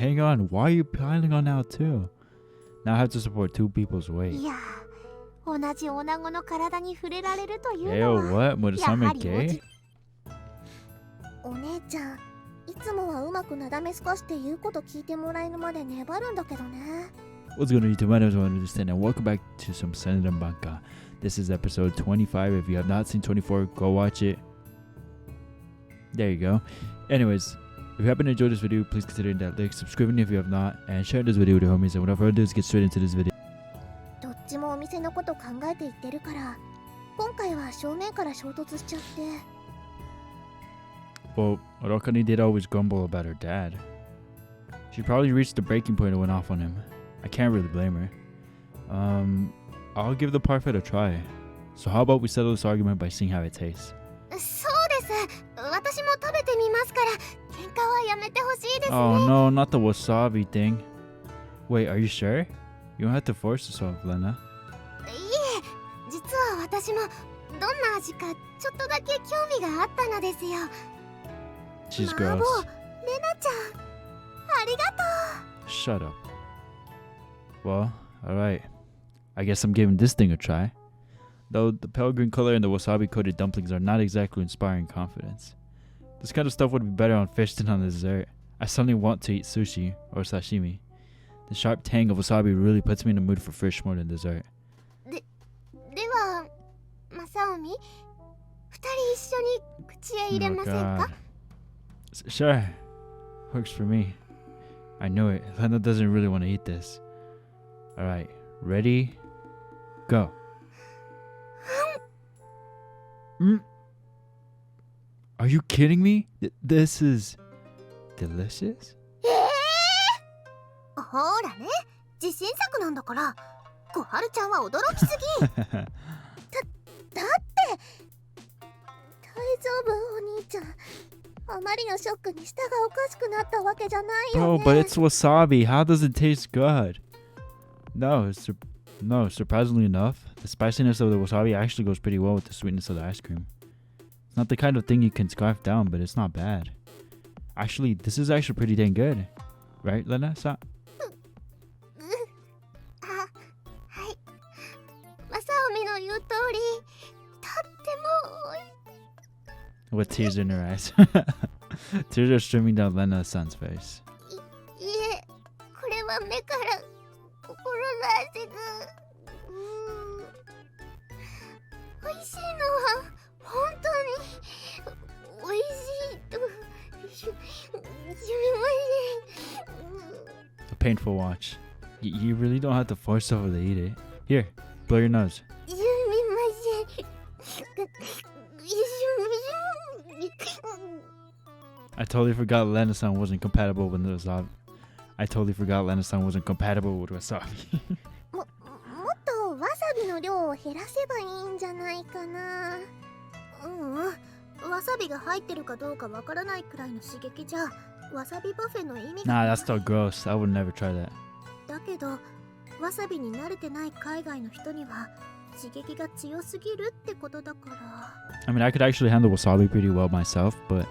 hang on. Why are you piling on now too? Now I have to support two people's weight. いや、同じ女子の体に触れられるという Ew, のは what? Murasame gay? お姉ちゃん、いつもはうまくなだめすかして言うこと聞いてもらえるまで粘るんだけどね。What's going on YouTube? My name is VitaminDStain and welcome back to some Senren Banka. This is episode 25. If you have not seen 24, go watch it. There you go. Anyways, if you happen to enjoy this video, please consider hitting that like, subscribing if you have not, and sharing this video with your homies. And without further ado, let's get straight into this video. どっちもお店のこと考えて言ってるから、今回は正面から衝突しちゃって。Well, Rokani did always grumble about her dad. She probably reached the breaking point and went off on him. I can't really blame her. I'll give the parfait a try. So how about we settle this argument by seeing how it tastes? そうです。私も食べてみますから、喧嘩はやめてほしいですね。 Oh no, not the wasabi thing. Wait, are you sure? You don't have to force yourself, Lena. いえ、実は私もどんな味かちょっとだけ興味があったのですよ。 She's マー gross. ボー、レナちゃん、ありがとう。 Shut up. Well, alright. I guess I'm giving this thing a try. Though the pale green color and the wasabi coated dumplings are not exactly inspiring confidence. This kind of stuff would be better on fish than on dessert. I suddenly want to eat sushi or sashimi. The sharp tang of wasabi really puts me in the mood for fish more than dessert. では、マサオミ、二人一緒に口へ入れませんか？ Sure. Works for me. I knew it. Lena doesn't really want to eat this. Alright, ready? Go. Are you kidding me? This is delicious? ほらね、自信作なんだから、小春ちゃんは驚きすぎ。だって、大丈夫お兄ちゃん。あまりのショックに舌がおかしくなったわけじゃないよ Bro, ね。but it's wasabi. How does it taste good? No, surprisingly enough, the spiciness of the wasabi actually goes pretty well with the sweetness of the ice cream. It's not the kind of thing you can scarf down, but it's not bad. Actually, this is actually pretty dang good. Right, Lena? はい。マサオミの言う通り、とっても With tears in her eyes. Tears are streaming down Lena-san's face. いえ、これは目から心の汗が。美味しいのは本当に美味しいとすみません。 A painful watch. You really don't have to force yourself to eat it. Here, blow your nose. すみません。I totally forgot Lena-san wasn't compatible with wasabi. wasabi. もっとわさびの量を減らせばいいんじゃないかな。わさびが入ってるかどうかわからないくらいの刺激じゃ、わさびパフェの意味が。 Nah, that's still gross. I would never try that. だけど、わさびに慣れてない海外の人には刺激が強すぎるってことだから。I mean, I could actually handle wasabi pretty well myself, but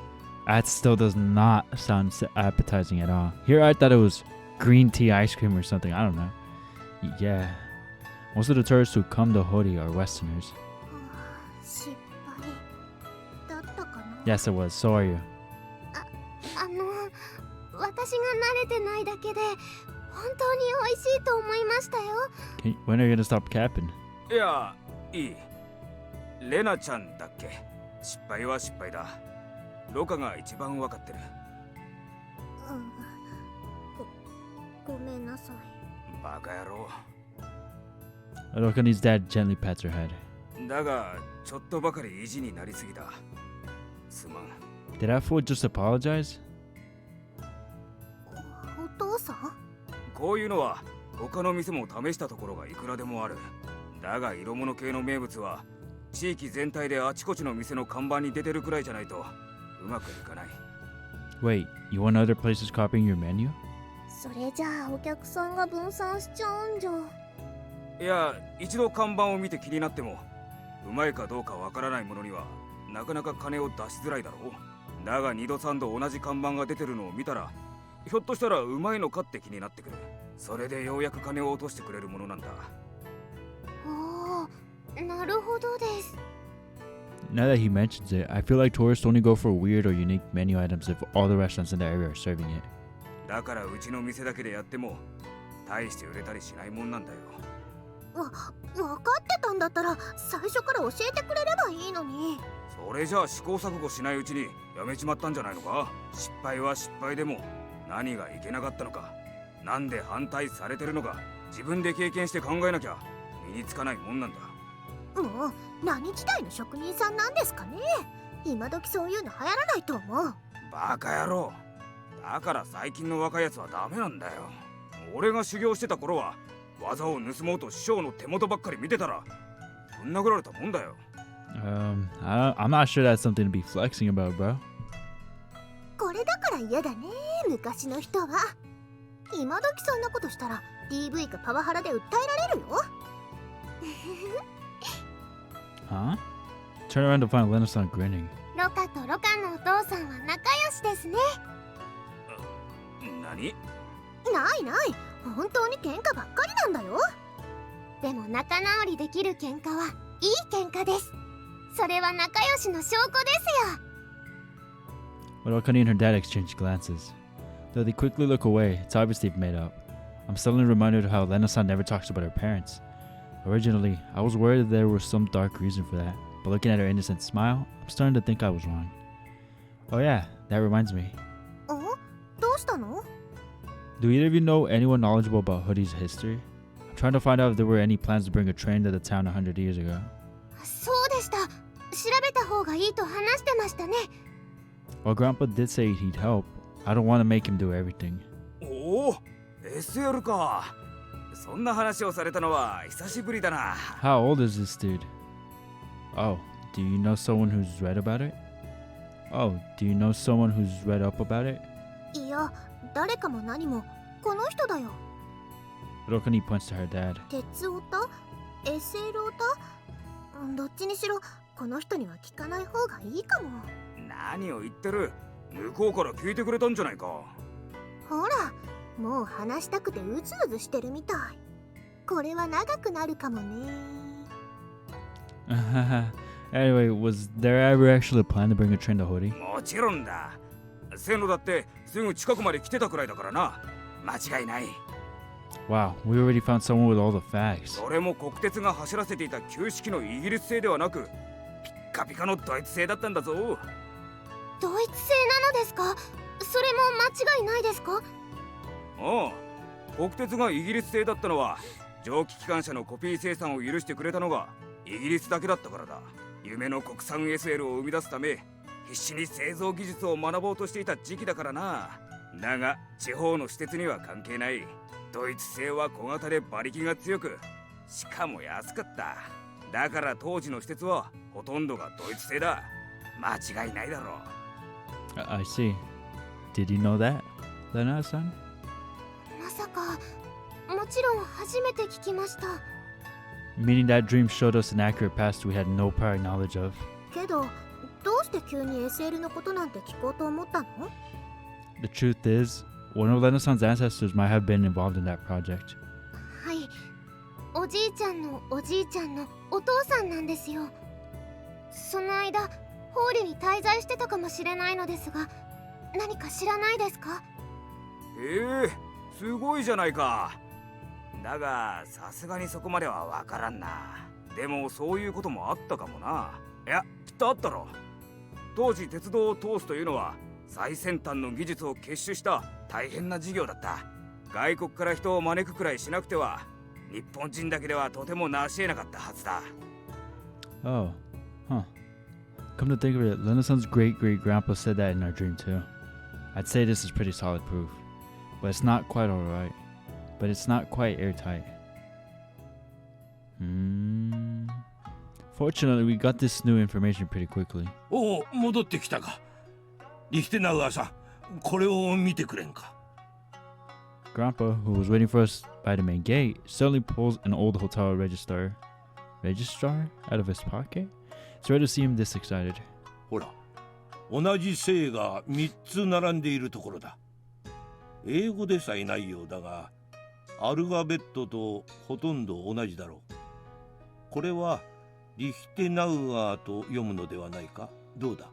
that still does not sound appetizing at all. Here, I thought it was green tea ice cream or something. I don't know. Yeah. Most of the tourists who come to Hori are Westerners. 失敗だったかな。 Yes, it was. So are you. 私が慣れてないだけで本当に美味しいと思いましたよ。 When are you gonna stop capping? いや、いい。レナちゃんだっけ。失敗は失敗だ。ロカが一番わかってる。ごめんなさい。バカ野郎。 Rokani's dad gently pats her head. だが、ちょっとばかり意地になりすぎだ。すまん。 Did that fool just apologize? お父さん？こういうのは他の店も試したところがいくらでもある。だが色物系の名物は地域全体であちこちの店の看板に出てるくらいじゃないとうまくいかない。 Wait, you want other places copying your menu? それじゃあお客さんが分散しちゃうんじゃ。いや、一度看板を見て気になってもうまいかどうかわからないものにはなかなか金を出しづらいだろう。だが2度3度同じ看板が出てるのを見たらひょっとしたらうまいのかって気になってくる。それでようやく金を落としてくれるものなんだ。おー、なるほどです。 Now that he mentions it, I feel like tourists only go for weird or unique menu items if all the restaurants in the area are serving it. だからうちの店だけでやっても大して売れたりしないもんなんだよ。分かってたんだったら最初から教えてくれればいいのに。それじゃあ試行錯誤しないうちにやめちまったんじゃないのか。失敗は失敗でも何がいけなかったのか、なんで反対されてるのか、自分で経験して考えなきゃ身につかないもんなんだ。もう何時代の職人さんなんですかね。今時そういうの流行らないと思う。バカ野郎。だから最近の若いやつはダメなんだよ。俺が修行してた頃は技を盗もうと師匠の手元ばっかり見てたらぶん殴られたもんだよ。I'm not sure that's something to be flexing about, bro. これだから嫌だね、昔の人は。今時そんなことしたら DV かパワハラで訴えられるよ。Huh? Turn around to find Lena-san grinning. ロカとロカのお父さんは仲良しですね。何？ないない、本当に喧嘩ばっかりなんだよ。でも仲直りできる喧嘩はいい喧嘩です。それは仲良しの証拠ですよ。 Wakani and her dad exchange glances. Though they quickly look away, it's obvious they've made up. I'm suddenly reminded of how Lena-san never talks about her parents. Originally, I was worried there was some dark reason for that, but looking at her innocent smile, I'm starting to think I was wrong. Oh yeah, that reminds me. どうしたの？ Do either of you know anyone knowledgeable about Hoodie's history? I'm trying to find out if there were any plans to bring a train to the town 100 years ago. そうでした。調べた方がいいと話してましたね。 While Grandpa did say he'd help, I don't want to make him do everything. おお、SL か。そんな話をされたのは久しぶりだな。How old is this dude? Oh, do you know someone who's read about it? Oh, do you know someone who's read up about it? いや、誰かも何もこの人だよ。 Rokani points to her dad. 鉄オタ？ SL オタ？どっちにしろこの人には聞かない方がいいかも。何を言ってる。向こうから聞いてくれたんじゃないか。ほら、もう話したくてうずうずしてるみたい。これは長くなるかもね。Anyway, was there ever actually a plan to bring a train to Hori? もちろんだ。線路だってすぐ近くまで来てたくらいだからな。間違いない。 Wow, we already found someone with all the facts. それも国鉄が走らせていた旧式のイギリス製ではなく、ピッカピカのドイツ製だったんだぞ。ドイツ製なのですか？それも間違いないですか？ああ、国鉄がイギリス製だったのは蒸気機関車のコピー生産を許してくれたのがイギリスだけだったからだ。夢の国産 SL を生み出すため必死に製造技術を学ぼうとしていた時期だからな。だが地方の私鉄には関係ない。ドイツ製は小型で馬力が強く、しかも安かった。だから当時の私鉄はほとんどがドイツ製だ。間違いないだろう。 I see. Did you know that, Lena-san? まさか、もちろん初めて聞きました。 Meaning that dream showed us an accurate past we had no prior knowledge of. けど、どうして急に SL のことなんて聞こうと思ったの？ The truth is, one of Lena-san's ancestors might have been involved in that project. はい。おじいちゃんのおじいちゃんのお父さんなんですよ。その間、ホールに滞在してたかもしれないのですが、何か知らないですか？すごいじゃないか。だがさすがにそこまではわからんな。でもそういうこともあったかもな。いや、きっとあったろ。当時鉄道を通すというのは最先端の技術を結集した大変な事業だった。外国から人を招くくらいしなくては日本人だけではとても成し得なかったはずだ。 Oh, huh. Come to think of it, Lena-san's great-great-grandpa said that in our dream too. I'd say this is pretty solid proof, but it's not quite alright. But it's not quite airtight. Fortunately, we got this new information pretty quickly. おお、戻ってきたか。リヒテナウアーさん、これを見てくれんか。 Grandpa, who was waiting for us by the main gate, suddenly pulls an old hotel registrar out of his pocket. It's rare to see him this excited. ほら、同じ姓が3つ並んでいるところだ。英語でさえないようだが、アルファベットとほとんど同じだろう。これはリヒテナウアーと読むのではないか。どうだ。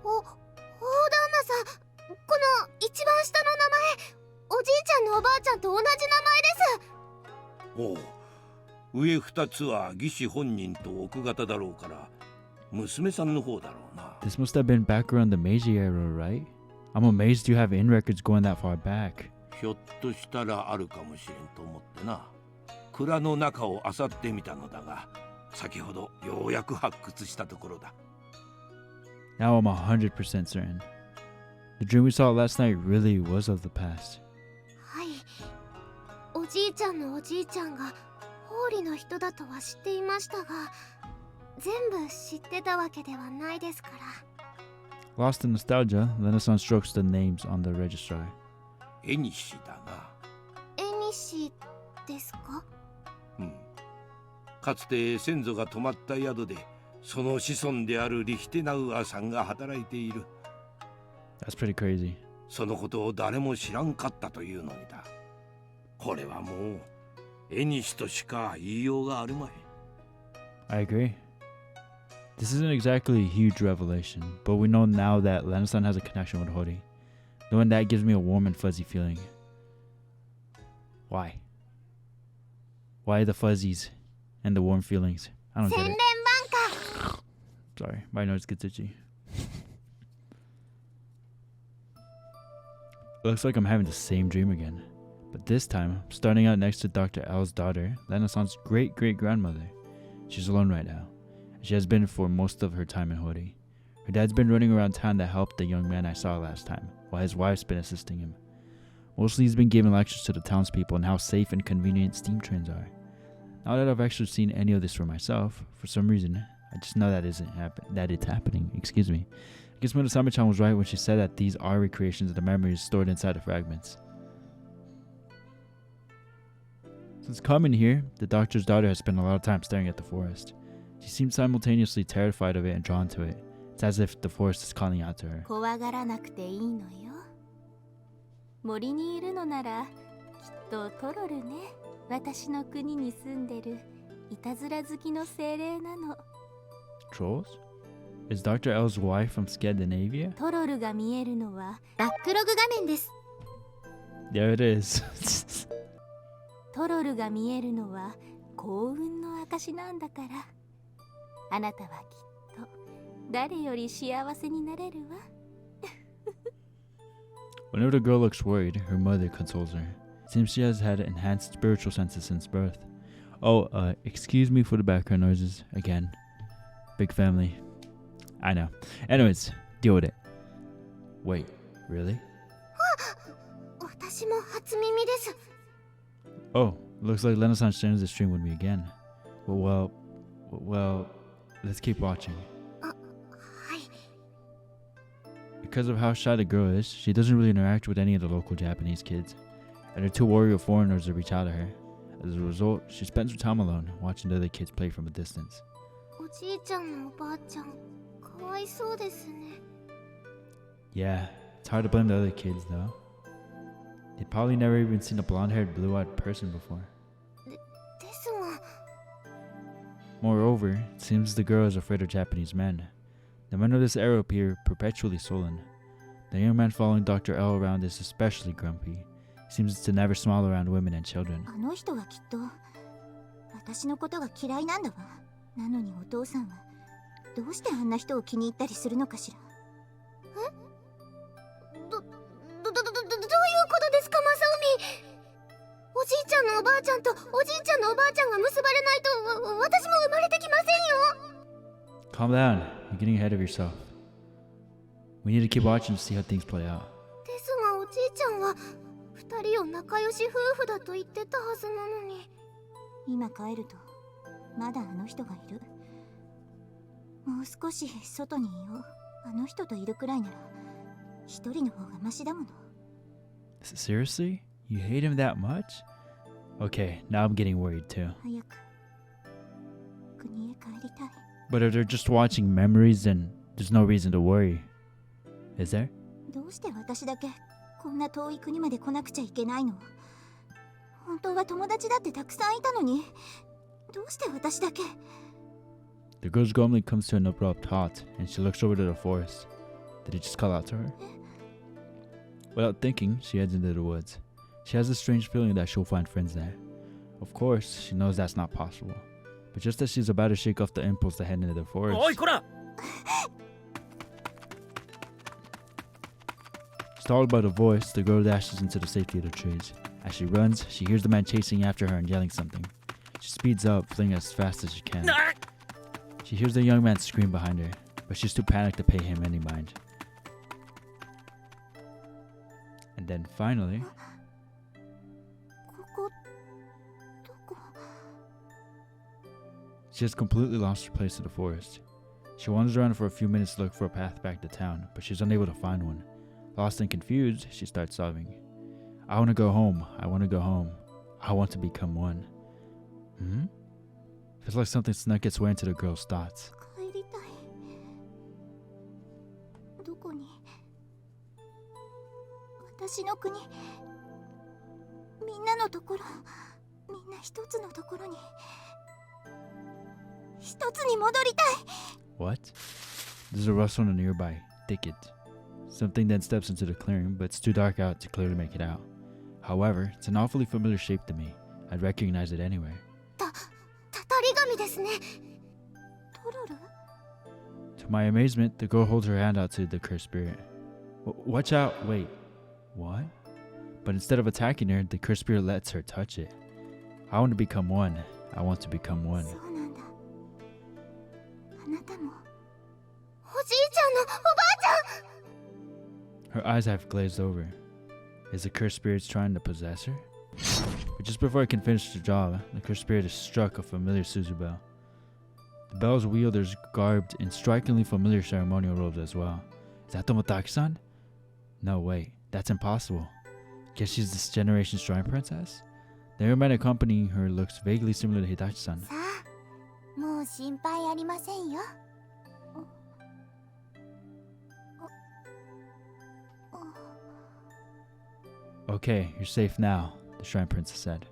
お旦那さん、この一番下の名前、おじいちゃんのおばあちゃんと同じ名前です。おう、上2つは義士本人と奥方だろうから、娘さんの方だろうな。 This must have been back around the Meiji era, right? I'm amazed you have in records going that far back. ひょっとしたらあるかもしれんと思ってな。蔵の中を漁ってみたのだが、先ほどようやく発掘したところだ。 Now I'm 100% certain. The dream we saw last night really was of the past. はい、おじいちゃんのおじいちゃんがホーリの人だとは知っていましたが、全部知ってたわけではないですから。 Lost in nostalgia, Lena-san strokes the names on the registrar. 絵にしだな。絵にしですか？うん。かつて先祖が泊まった宿で、その子孫であるリヒテナウアさんが働いている。 That's pretty crazy. そのことを誰も知らんかったというのにだ。これはもう絵にしとしか言いようがあるまい。 I agree. This isn't exactly a huge revelation, but we know now that Lena-san has a connection with Hori. Knowing that gives me a warm and fuzzy feeling. Why? Why the fuzzies and the warm feelings? I don't get Senren it. Banka! Sorry, my nose gets itchy. Looks like I'm having the same dream again. But this time, I'm starting out next to Dr. L's daughter, Lena-san's great-great-grandmother. She's alone right now. She has been for most of her time in Hori. Her dad's been running around town to help the young man I saw last time, while his wife's been assisting him. Mostly he's been giving lectures to the townspeople on how safe and convenient steam trains are. Now that I've actually seen any of this for myself, for some reason, I just know that it's happening. Excuse me. I guess Murasame-chan was right when she said that these are recreations of the memories stored inside the fragments. Since coming here, the doctor's daughter has spent a lot of time staring at the forest. She seems simultaneously terrified of it and drawn to it. It's as if the forest is calling out to her. 怖がらなくていいのよ。森にいるのならきっとトロルね。私の国に住んでるいたずら好きの精霊なの。 Trolls? Is Dr. L's wife from Scandinavia? トロルが見えるのはバックログ画面です。 There it is. トロルが見えるのは幸運の証なんだから。あなたはきっと誰より幸せになれるわ。Whenever the girl looks worried, her mother consoles her. It seems she has had enhanced spiritual senses since birth. Oh, excuse me for the background noises. Again. Big family. I know. Anyways, deal with it. Wait, really? 私も初耳です。 Oh, looks like Lena-san shares the stream with me again. Well, let's keep watching. はい。 Because of how shy the girl is, she doesn't really interact with any of the local Japanese kids, and her too wary of foreigners to reach out to her. As a result, she spends her time alone, watching the other kids play from a distance. おじいちゃんのおばあちゃん、かわいそうですね。 Yeah, it's hard to blame the other kids though. They'd probably never even seen a blonde-haired, blue-eyed person before. ですが、 Moreover, it seems the girl is afraid of Japanese men. The men of this era appear perpetually sullen. The young man following Dr. L around is especially grumpy. He seems to never smile around women and children. あの人はきっと私のことが嫌いなんだわ。なのにお父さんはどうしてあんな人を気に入ったりするのかしら。どういうことですか、マサオミ。おじいちゃんのおばあちゃんとおじいちゃんのおばあちゃんが結ばれないと私も生まれてきませんよ。 Calm down. You're getting ahead of yourself. We need to keep watching to see how things play out. ですがおじいちゃんは二人を仲良し夫婦だと言ってたはずなのに。今帰るとまだあの人がいる。もう少し外にいよう。あの人といるくらいなら一人の方がマシだもの。 Seriously? You hate him that much? Okay, now I'm getting worried too. 早く国へ帰りたい。 But if they're just watching memories, then there's no reason to worry. Is there? どうして私だけこんな遠い国まで来なくちゃいけないの？本当は友達だってたくさんいたのに、どうして私だけ？ The girl's grumbling comes to an abrupt halt, and she looks over to the forest. Did he just call out to her? Without thinking, she heads into the woods. She has a strange feeling that she'll find friends there. Of course, she knows that's not possible. But just as she's about to shake off the impulse to head into the forest... Startled by the voice, the girl dashes into the safety of the trees. As she runs, she hears the man chasing after her and yelling something. She speeds up, fleeing as fast as she can. She hears the young man scream behind her, but she's too panicked to pay him any mind. And then finally... ここどこ？ She has completely lost her place in the forest. She wanders around for a few minutes to look for a path back to town, but she's unable to find one. Lost and confused, she starts sobbing. I want to go home. I want to go home. I want to become one. Feels like something snuck its way into the girl's thoughts. 帰りたい。どこに？私の国。みんなのところ。みんな一つのところに。一つに戻りたい。 What? There's a rustle in a nearby thicket. Something then steps into the clearing, but it's too dark out to clearly make it out. However, it's an awfully familiar shape to me. I'd recognize it anyway. たたり神ですね。トロル？ To my amazement, the girl holds her hand out to the cursed spirit. Watch out! Wait. What? But instead of attacking her, the cursed spirit lets her touch it. I want to become one. I want to become one. そうなんだ。あなたも。おじいちゃんのおばあちゃん。 Her eyes have glazed over. Is the cursed spirit trying to possess her? But just before I can finish the job, the cursed spirit is struck a familiar Suzu bell. The bell's wielder's garbed in strikingly familiar ceremonial robes as well. Is that Tomotaki-san? No, wait, that's impossible. Guess she's this generation's shrine princess? The young man accompanying her looks vaguely similar to Hitachi-san. さあ、もう心配ありませんよ。Okay, you're safe now, the shrine princess said.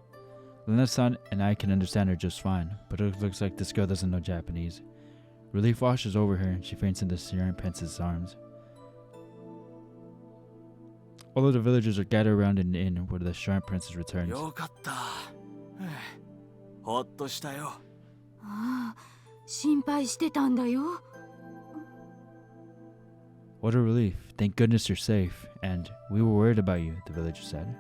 Lena-san and I can understand her just fine, but it looks like this girl doesn't know Japanese. Relief washes over her and she faints in the shrine princess's arms. All of the villagers are gathered around an inn where the shrine princess returns. よかった。ほっとしたよ。ああ、心配してたんだよ。 What a relief. Thank goodness you're safe. And we were worried about you, the villager said.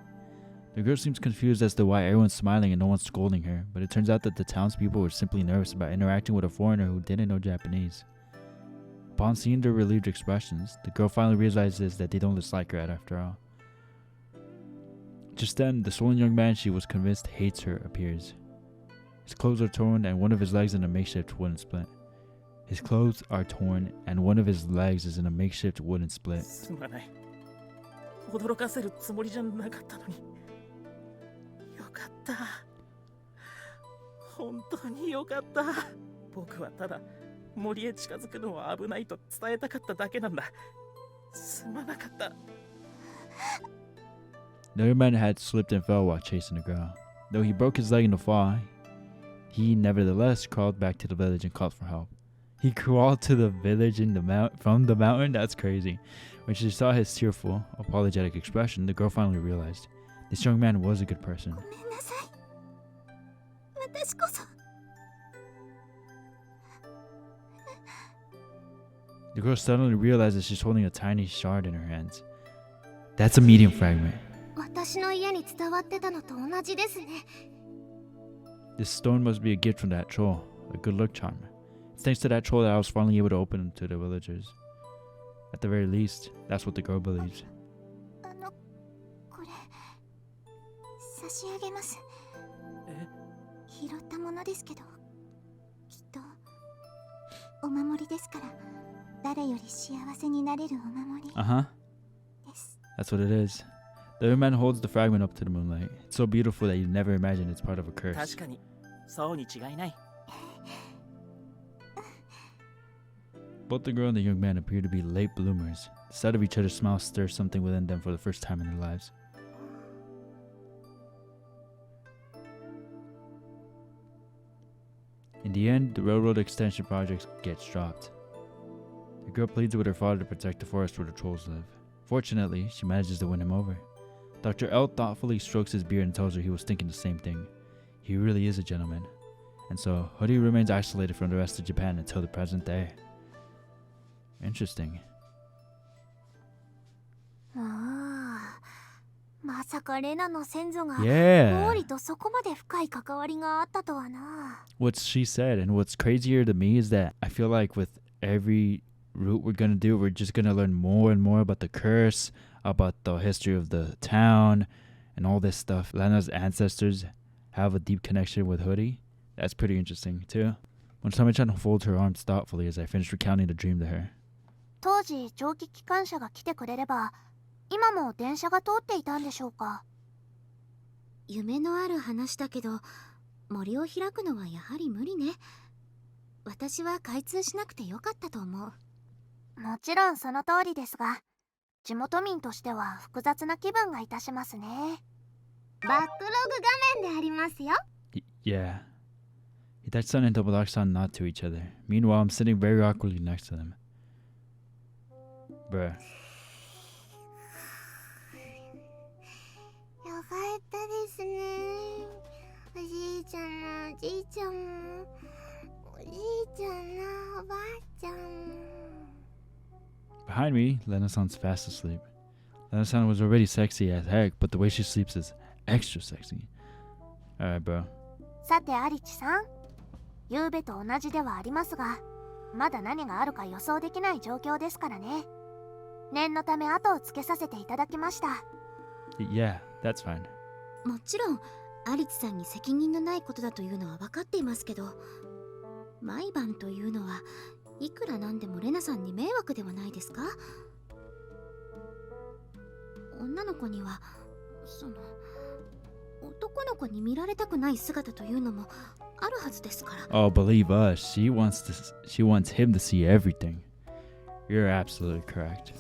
The girl seems confused as to why everyone's smiling and no one's scolding her, but it turns out that the townspeople were simply nervous about interacting with a foreigner who didn't know Japanese. Upon seeing their relieved expressions, the girl finally realizes that they don't dislike her after all. Just then, the swollen young man she was convinced hates her appears. His clothes are torn and one of his legs in a makeshift wooden split. His clothes are torn and one of his legs is in a makeshift wooden split. すまない。驚かせるつもりじゃなかったのに。よかった。本当によかった。僕はただ森へ近づくのは危ないと伝えたかっただけなんだ。すまなかった。 The other man had slipped and fell while chasing the girl. Though he broke his leg in the fall, he nevertheless crawled back to the village and called for help. He crawled to the village in the from the mountain? That's crazy. When she saw his tearful, apologetic expression, the girl finally realized this young man was a good person. ごめんなさい。私こそ。 The girl suddenly realizes she's holding a tiny shard in her hands. That's a medium fragment. 私の家に伝わってたのと同じですね。 This stone must be a gift from that troll, a good luck charm. It's thanks to that troll that I was finally able to open to the villagers. At the very least, that's what the girl believes. これ差し上げます。え？拾ったものですけど、きっとお守りですから、誰より幸せになれるお守り Uh-huh. です。 That's what it is. The other man holds the fragment up to the moonlight. It's so beautiful that you'd never imagine it's part of a curse. 確かに、そうに違いない。 Both the girl and the young man appear to be late bloomers. The sight of each other's smiles stirs something within them for the first time in their lives. In the end, the railroad extension project gets dropped. The girl pleads with her father to protect the forest where the trolls live. Fortunately, she manages to win him over. Dr. L thoughtfully strokes his beard and tells her he was thinking the same thing. He really is a gentleman. And so, Hoodie remains isolated from the rest of Japan until the present day. Interesting. ああ、まさかレナの先祖が Yeah! 毛利とそこまで深い関わりがあったとはな。 What she said, and what's crazier to me is that I feel like with every route we're gonna do, we're just gonna learn more and more about the curse, about the history of the town, and all this stuff. Lena's ancestors have a deep connection with Hoodie. That's pretty interesting too. When Sami-chan folds her arms thoughtfully as I finish recounting the dream to her. 当時蒸気機関車が来てくれれば今も電車が通っていたんでしょうか。夢のある話だけど、森を開くのはやはり無理ね。私は開通しなくてよかったと思う。もちろんその通りですが、地元民としては複雑な気分がいたしますね。バックログ画面でありますよ。Yeah. Itachi-san and Tomodachi-san nod to each other. Meanwhile, I'm sitting very awkwardly next to them. Bruh. よかったですね。おじいちゃんのおじいちゃんも、おじいちゃんのおばあちゃんも。 Behind me, Lena-san's fast asleep. Lena-san was already sexy as heck, but the way she sleeps is extra sexy. Alright, bro. さてアリチさん、夕べと同じではありますが、まだ何があるか予想できない状況ですからね。念のため後をつけさせていただきました。Yeah, that's fine. もちろんアリツさんに責任のないことだというのは分かっていますけど、毎晩というのはいくらなんでもレナさんに迷惑ではないですか？女の子には男の子に見られたくない姿というのもあるはずですから。 Oh, believe us, she wants him to see everything. You're absolutely correct.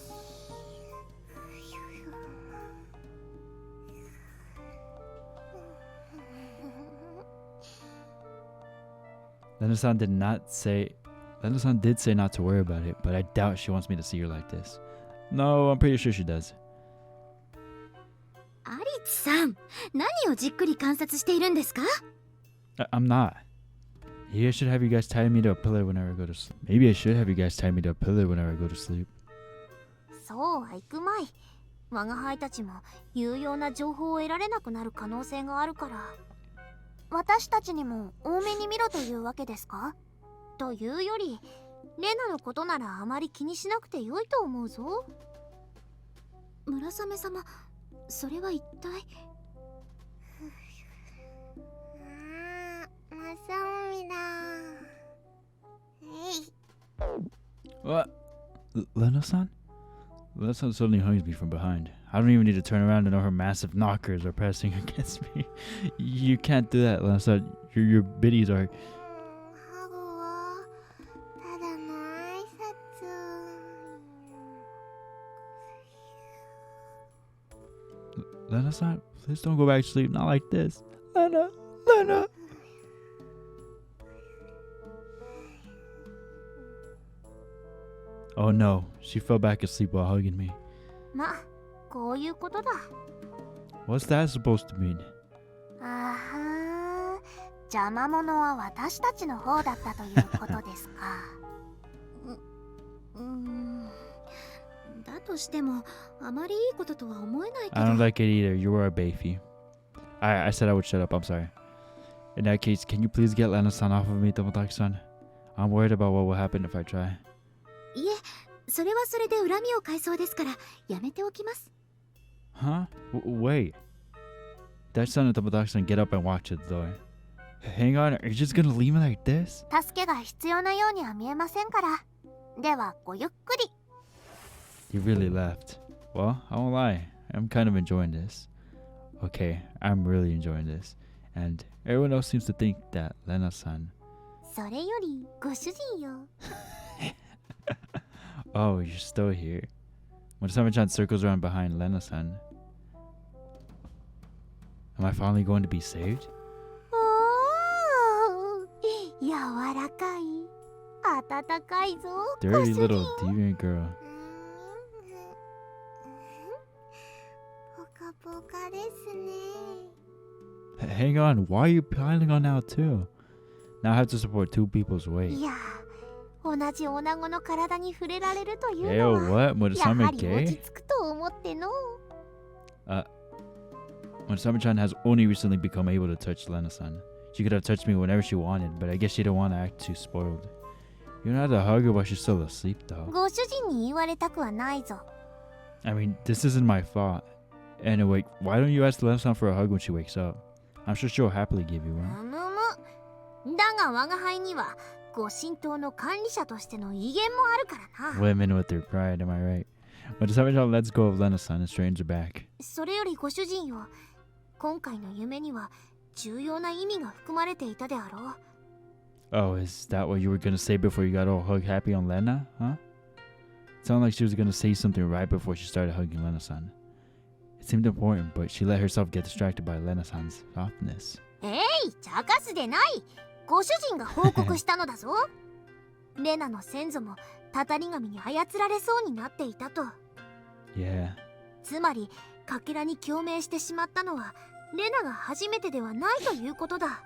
Lena-san did say not to worry about it, but I doubt she wants me to see her like this. No, I'm pretty sure she does. アリツさん、何をじっくり観察しているんですか？ I'm not. Maybe I should have you guys tie me to a pillar whenever I go to sleep. Maybe I should have you guys tie me to a pillar whenever I go to sleep. そうはいくまい。我が輩たちも有用な情報を得られなくなる可能性があるから。私たちにも多めに見ろというわけですか？というより、レナのことならあまり気にしなくてよいと思うぞ。村雨様、それは一体。まさおみだ。What? Lena-san? Lena-san suddenly hugs me from behind. I don't even need to turn around to know her massive knockers are pressing against me. You can't do that, Lena-san. Your biddies are... ハグはただの挨拶。Lena-san, please don't go back to sleep. Not like this. Lena. Oh no, she fell back asleep while hugging me. ま、こういうことだ。What's that supposed to mean? あはー、邪魔者は私たちの方だったということですか。だとしてもあまりいいこととは思えないけど。 I don't like it either. You were a Bayfie. I said I would shut up. I'm sorry. In that case, can you please get Lena-san off of me, Tomodachi-san? I'm worried about what will happen if I try. いえ、それはそれで恨みを買いそうですからやめておきます。 Huh? Wait. Dachi-san and Tomodachi-san get up and walk to the door. Hang on, are you just gonna leave me like this? 助けが必要なようには見えませんから。では、ごゆっくり。You really left. Well, I won't lie. I'm kind of enjoying this. Okay, I'm really enjoying this. And everyone else seems to think that Lena-san... それより、ご主人よ。Oh, you're still here. When Sama-chan circles around behind Lena-san. Am I finally going to be saved? おー、柔らかい、温かいぞ、 Dirty ご主 little 人。 deviant girl. ポカポカですね。 Hang on, why are you piling on now too? Now I have to support two people's weight. いや、同じ女子の体に触れられるという Ew, のは what? やは Murasame り gay? 落ち着くと思っての。 Murasame-chan has only recently become able to touch Lena-san. She could have touched me whenever she wanted, but I guess she didn't want to act too spoiled. You know how to hug her while she's still asleep though. ご主人に言われたくはないぞ。 I mean, this isn't my fault. Anyway, why don't you ask Lena-san for a hug when she wakes up? I'm sure she'll happily give you む one. むむ。だが我が輩にはご神道の管理者としての威厳もあるからな。 Women with their pride, am I right? Murasame-chan lets go of Lena-san and straightens her back. それよりご主人よ、今回の夢には重要な意味が含まれていたであろう。 Oh, is that what you were gonna say before you got all hug happy on Lena, huh? It sounded like she was gonna say something right before she started hugging Lena-san. It seemed important, but she let herself get distracted by Lena-san's softness. 茶化すでない。ご主人が報告したのだぞ。レナの先祖もたたり神に操られそうになっていたと。 Yeah. つまりかけらに共鳴してしまったのはレナが初めてではないということだ。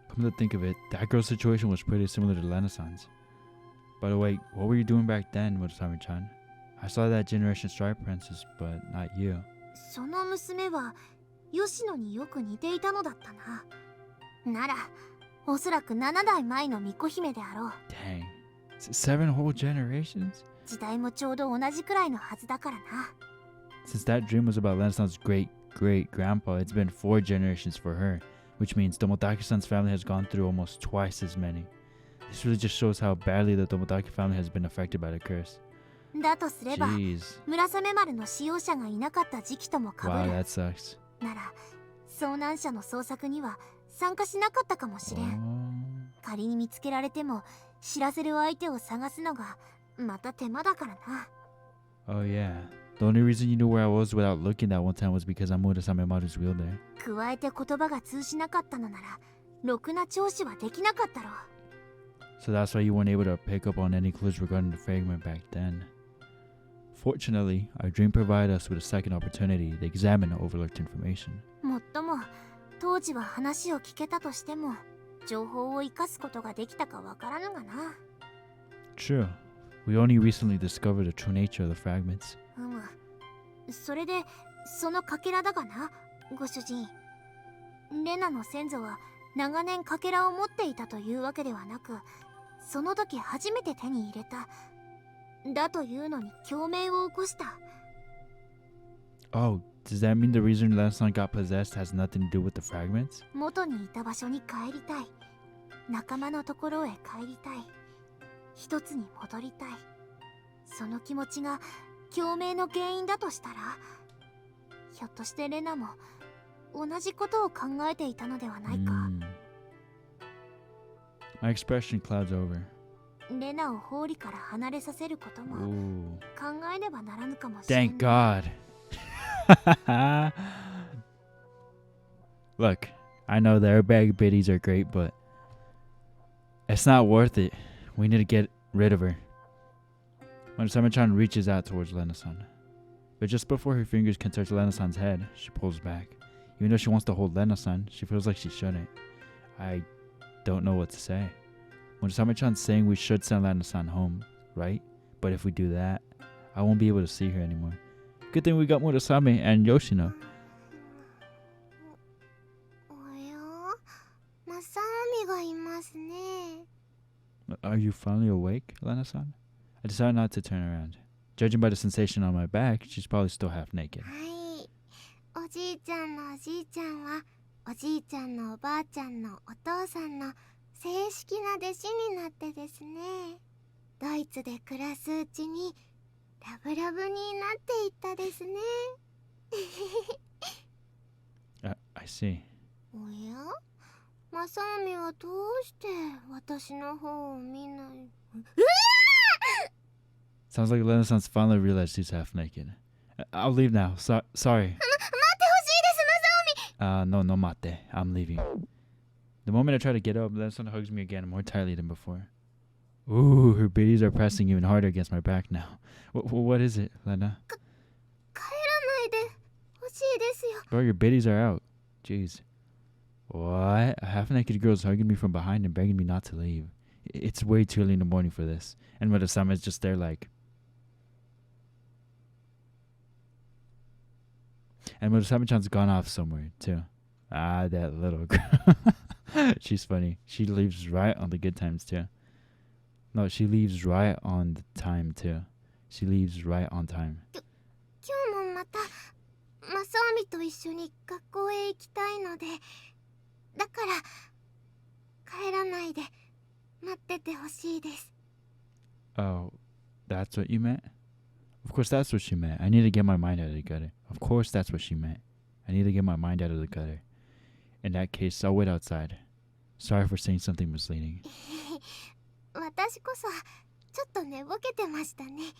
Come to think of it, that girl's situation was pretty similar to Lena-san's. By the way, what were you doing back then, Murasame-chan? I saw that Generation Stripe Princess, but not you. その娘は吉野によく似ていたのだったな。ならおそらく7代前の巫女姫であろう。 Dang. 7 whole generations? 時代もちょうど同じくらいのはずだからな。 Since that dream was about Lena-san's great-great-grandpa, it's been 4 generations for her, which means Tomotaki-san's family has gone through almost twice as many. This really just shows how badly the Tomotaki family has been affected by the curse. だとすれば Jeez. 村雨丸の使用者がいなかった時期ともかぶ Wow, る。 that sucks. なら遭難者の捜索には参加しなかったかもしれん。 Oh. 仮に見つけられても知らせる相手を探すのがまた手間だからな。 Oh yeah. The only reason you knew where I was without looking that one time was because I'm Murasame Maru's wielder. 加えて言葉が通じなかったのならろくな聴取はできなかったろう。 So that's why you weren't able to pick up on any clues regarding the fragment back then. Fortunately, our dream provided us with a second opportunity to examine the overlooked information. もっとも当時は話を聞けたとしても情報を生かすことができたかわからぬがな。 True. We only recently discovered the true nature of the fragments. それでそのかけらだがな、ご主人。レナの先祖は長年かけらを持っていたというわけではなく、その時初めて手に入れただというのに共鳴を起こした。 Oh, does that mean the reason Lena-san got possessed has nothing to do with the fragments? 元にいた場所に帰りたい。仲間のところへ帰りたい。一つに戻りたい。その気持ちが共鳴の原因だとしたら、ひょっとしてレナも同じことを考えていたのではないか。My expression clouds over. レナをホーリから離れさせることも Ooh. 考えねばならぬかもしれん。 Thank God. Look, I know the airbag biddies are great, but it's not worth it. We need to get rid of her. When Sama-chan reaches out towards Lena-san, but just before her fingers can touch Lena-san's head, she pulls back. Even though she wants to hold Lena-san, she feels like she shouldn't. I don't know what to say. When Sama-chan's saying we should send Lena-san home, right? But if we do that, I won't be able to see her anymore. Good thing we got Murasame and Yoshino. おや、マサミがいますね。 Are you finally awake, Lena-san? I decided not to turn around. Judging by the sensation on my back, she's probably still half naked. はい。おじいちゃんのおじいちゃんは、おじいちゃんのおばあちゃんのお父さんの正式な弟子になってですね。ドイツで暮らすうちにラブラブになっていったですね。I see. おや、マサミはどうして私の方を見ない？うわー！ Sounds like Lena-san's finally realized she's half naked. I'll leave now. Sorry. 待ってほしいです、マサオミ。 No, no mate. I'm leaving. The moment I try to get up, Lena-san hugs me again more tightly than before. Ooh, her biddies are pressing even harder against my back now. What is it, Lena? 帰らないでほしいですよ。 Bro, your biddies are out. Jeez. What? A half-naked girl's hugging me from behind and begging me not to leave. It's way too early in the morning for this. And Murasame is just there like... And Murasame-chan's gone off somewhere, too. Ah, that little girl. She's funny. She leaves right on the good times, too. No, she leaves right on the time, too. She leaves right on time. 今日もまたマサオミと一緒に学校へ行きたいので、だから帰らないで待っててほしいです。 Oh, that's what you meant? Of course that's what she meant. I need to get my mind out of the gutter. Of course that's what she meant. I need to get my mind out of the gutter. In that case, I'll wait outside. Sorry for saying something misleading. 私こそちょっと寝ぼけてましたね。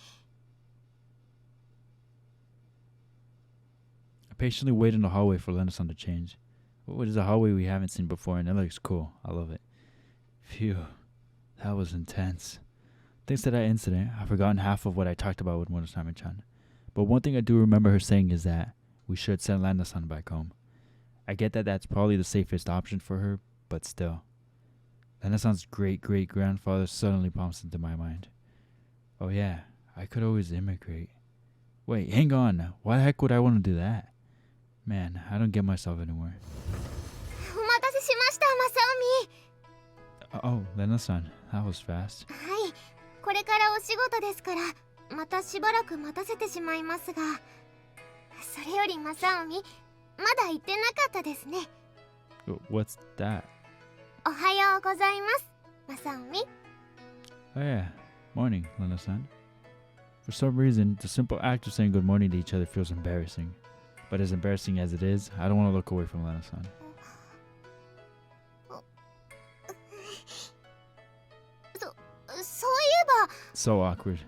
I patiently wait in the hallway for Lena-san to change. What is a hallway we haven't seen before, and it looks cool. I love it. Phew, that was intense. Thanks to that incident, I've forgotten half of what I talked about with Murasame-chan. But one thing I do remember her saying is that we should send Lena-san back home. I get that that's probably the safest option for her, but still. Lena-san's great-great-grandfather suddenly pops into my mind. Oh yeah, I could always immigrate. Wait, hang on. Why the heck would I want to do that? Man, I don't get myself anymore. お待たせしました、マサオミ。 Oh, Lena-san, that was fast. はい、これからお仕事ですからまたしばらく待たせてしまいますが、それよりマサオミ、まだ行ってなかったですね。 What's that? おはようございます、マサオミ。 Oh yeah, morning, Lena-san. For some reason, the simple act of saying good morning to each other feels embarrassing. But as embarrassing as it is, I don't want to look away from Lena-san. そういえば So awkward.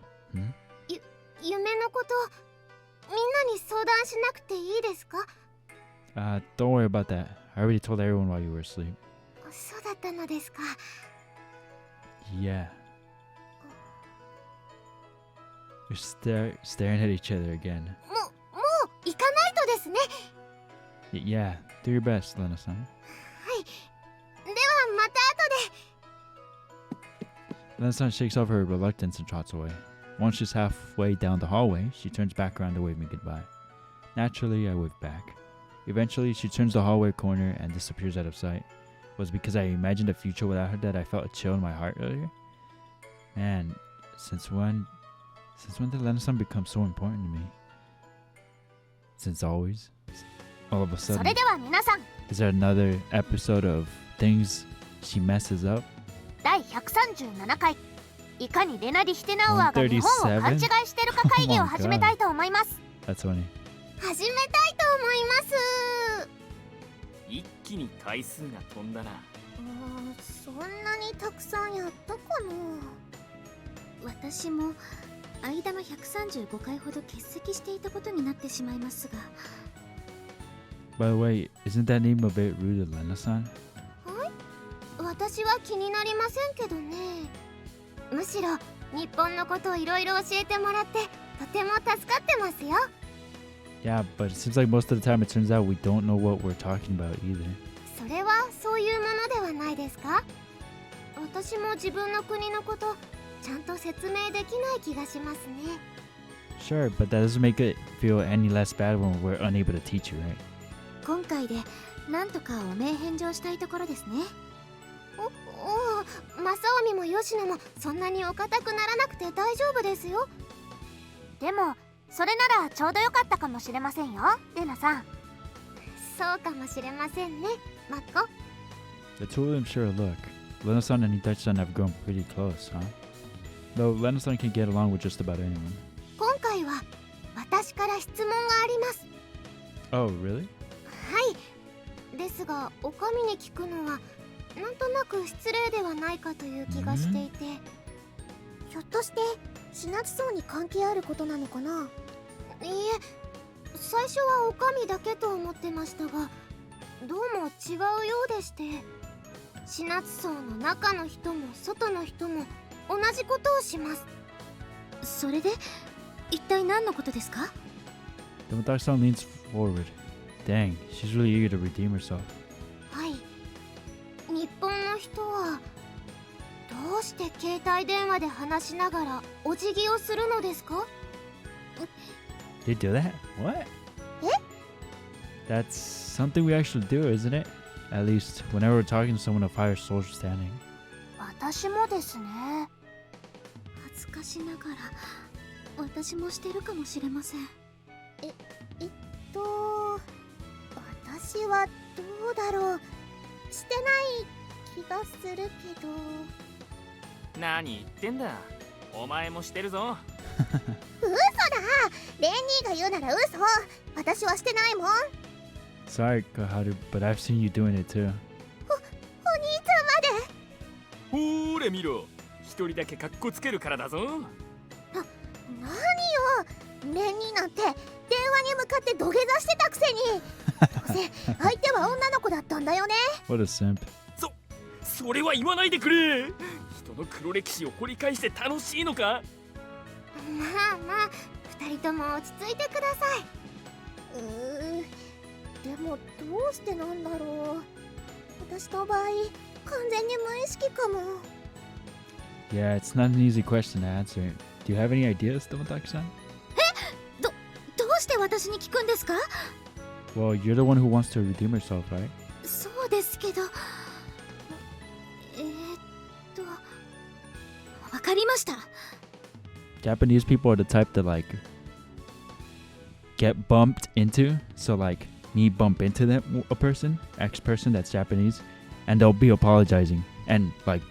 夢のことみんなに相談しなくていいですか？ Don't worry about that. I already told everyone while you were asleep. そうだったのですか。 Yeah. You're staring at each other again. もう行かないとですね。 Yeah, do your best, Lena-san. はい。ではまた後で。 Lena-san shakes off her reluctance and trots away. Once she's halfway down the hallway, she turns back around to wave me goodbye. Naturally, I wave back. Eventually, she turns the hallway corner and disappears out of sight. Was it because I imagined a future without her that I felt a chill in my heart earlier? Man, since when did Lena-san become so important to me? Since always? All of a そ sudden? れでは皆さん、 Is there another episode of things she messes up? 第137回いかにレナ・リヒテナウアーが日本を勘違いしてるか会議を始めたいと思います。 That's funny. 始めたいと思います。一気に回数が飛んだな。そんなにたくさんやったかな。私も間の135回ほど欠席していたことになってしまいますが。 By the way, isn't that name a bit rude to Lena-san? 私は気になりませんけどね。むしろ日本のことをいろいろ教えてもらってとても助かってますよ。 Yeah, but it seems like most of the time it turns out we don't know what we're talking about either. それはそういうものではないですか？私も自分の国のことちゃんと説明できない気がしますね。 Sure, but that doesn't make it feel any less bad when we're unable to teach you, right? 今回でなんとかお名返上したいところですね。マサオミもヨシノもそんなにお堅くならなくて大丈夫ですよ。でもそれならちょうどよかったかもしれませんよ、レナさん。そうかもしれませんね、マッコ。 The two of them share a look. Lena-san and Hitachi-san have grown pretty close, huh? Though Lena-san can get along with just about anyone. 今回は私から質問があります。 Oh, really? はい。ですが、お上に聞くのはなんとなく失礼ではないかという気がしていて、ひょっとして死なつそうに関係あることなのかな？いいえ、最初はお上だけと思ってましたが、どうも違うようでして、死なつ層の中の人も外の人も同じことをします。それで一体何のことですか？ The Mataku-san leans forward. Dang, she's really eager to redeem herself. はい、日本の人はどうして携帯電話で話しながらお辞儀をするのですか？ They do that? What? That's something we actually do, isn't it? At least whenever we're talking to someone of higher social standing. 私もですね。恥ずかしながら私もしてるかもしれません。私はどうだろう。してない気がするけど。何言ってんだ。お前もしてるぞ。嘘だ。レンニーが言うなら嘘。私はしてないもん。Sorry, Kaharu, but I've seen you doing it too. お兄ちゃんまで。ほーれ見ろ。一人だけカッコつけるからだぞ。何よ。レンニーなんて電話に向かって土下座してたくせに。どうせ相手は女の子だったんだよね。What a simp. それは言わないでくれ。人の黒歴史を掘り返して楽しいのか？まあまあ、二人とも落ち着いてください。でもどうしてなんだろう。私の場合完全に無意識かも。 Yeah, it's not an easy question to answer. Do you have any ideas, Tomotaki-san? どうして私に聞くんですか？ Well, you're the one who wants to redeem herself, right? そうですけど。わかりました。Japanese people are the type to like get bumped into. So like me bump into them, a person, X person that's Japanese, and they'll be apologizing and like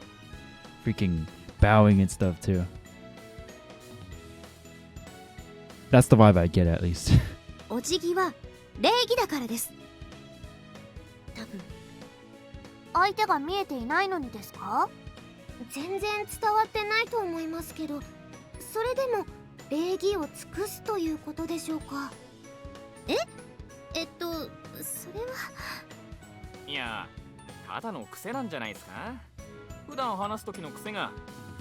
freaking bowing and stuff too. That's the vibe I get at least. お辞儀は礼儀だからです。多分相手が見えていないのにですか？全然伝わってないと思いますけど、それでも礼儀を尽くすということでしょうか？それは。いや、ただの癖なんじゃないですか？普段話す時の癖が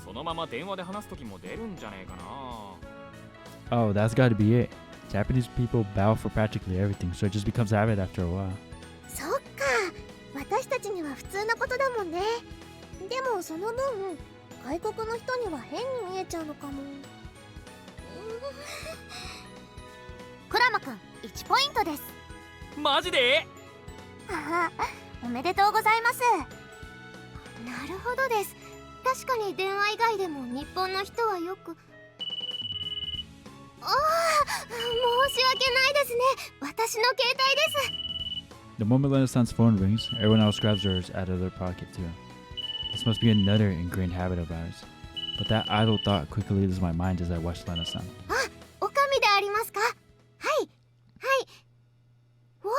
そのまま電話で話す時も出るんじゃねえかな。Oh, that's gotta be it. Japanese people bow for practically everything, so it just becomes habit after a while. そっか、私たちには普通のことだもんね。でもその分外国の人には変に見えちゃうのかも。クラマくん1ポイントです。マジで？おめでとうございます。なるほどです。確かに電話以外でも日本の人はよく。申し訳ないですね。私の携帯です。 The moment Lena-san's phone rings, everyone else grabs theirs out of their pocket too. This must be another ingrained habit of ours. But that idle thought quickly leaves my mind as I watch Lena-san. おかみでありますか？はいはい。わ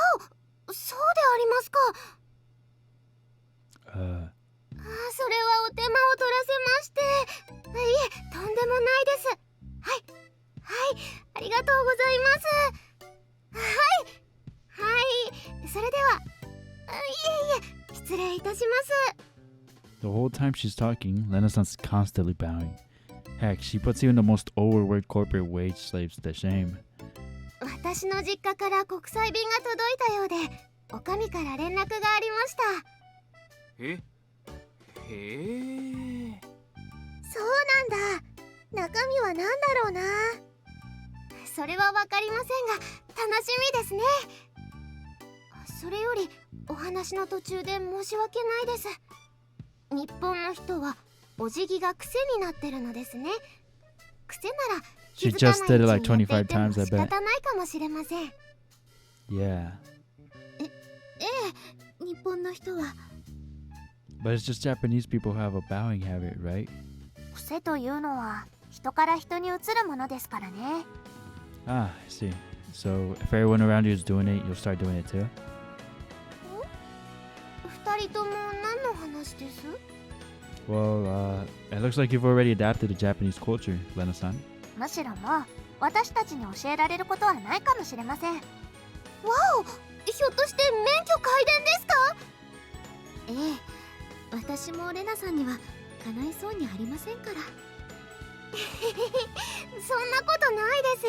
お、そうでありますか。それはお手間を取らせまして。いえ、とんでもないです。はいはい、ありがとうございます。はいはい、それでは。いえいえ、失礼いたします。 The whole time she's talking, Lena-san's constantly bowing. Heck, she puts even the most overworked corporate wage slaves to shame. 私の実家から国際便が届いたようで、おかみから連絡がありました。へえ。そうなんだ。中身は何だろうな。それはわかりませんが、楽しみですね。それよりお話の途中で申し訳ないです。日本の人はお辞儀が癖になってるのですね。癖なら気づかないうちにやっていても仕方ないかもしれません。Yeah. 日本の人は。 But it's just Japanese people who have a bowing habit, right? 癖というのは人から人に移るものですからね。Ah, I see. So if everyone around you is doing it, you'll start doing it too? 二人とも何の話です？ Well, it looks like you've already adapted to Japanese culture, Lena-san. むしろもう私たちに教えられることはないかもしれません。わお、ひょっとして免許皆伝ですか？ええ、私もレナさんには叶いそうにありませんから。そんなことないです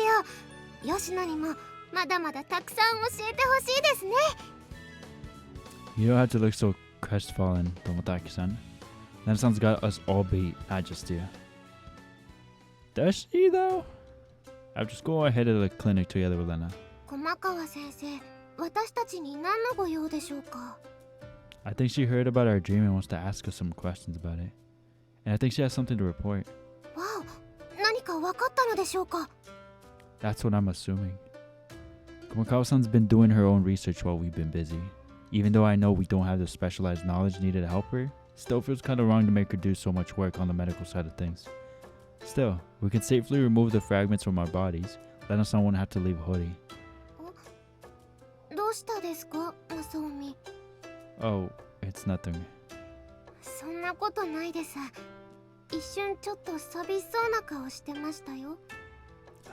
よ。吉野にもまだまだたくさん教えてほしいですね。 You don't have to look so crestfallen, Tomotaki-san. Lena-san's got us all beat, not just you. Does she, though? After school, I headed to the clinic together with Lena. 駒川先生、私たちに何のご用でしょうか？ I think she heard about our dream and wants to ask us some questions about it. And I think she has something to report. わお、何か分かったのでしょうか？ That's what I'm assuming. Komakawa-san's been doing her own research while we've been busy. Even though I know we don't have the specialized knowledge needed to help her, still feels kind of wrong to make her do so much work on the medical side of things. Still, we can safely remove the fragments from our bodies. Lena-san won't have to leave Hori. どうしたですか、マサオミ？ Oh, it's nothing. そんなことないです。一瞬ちょっと寂しそうな顔してましたよ。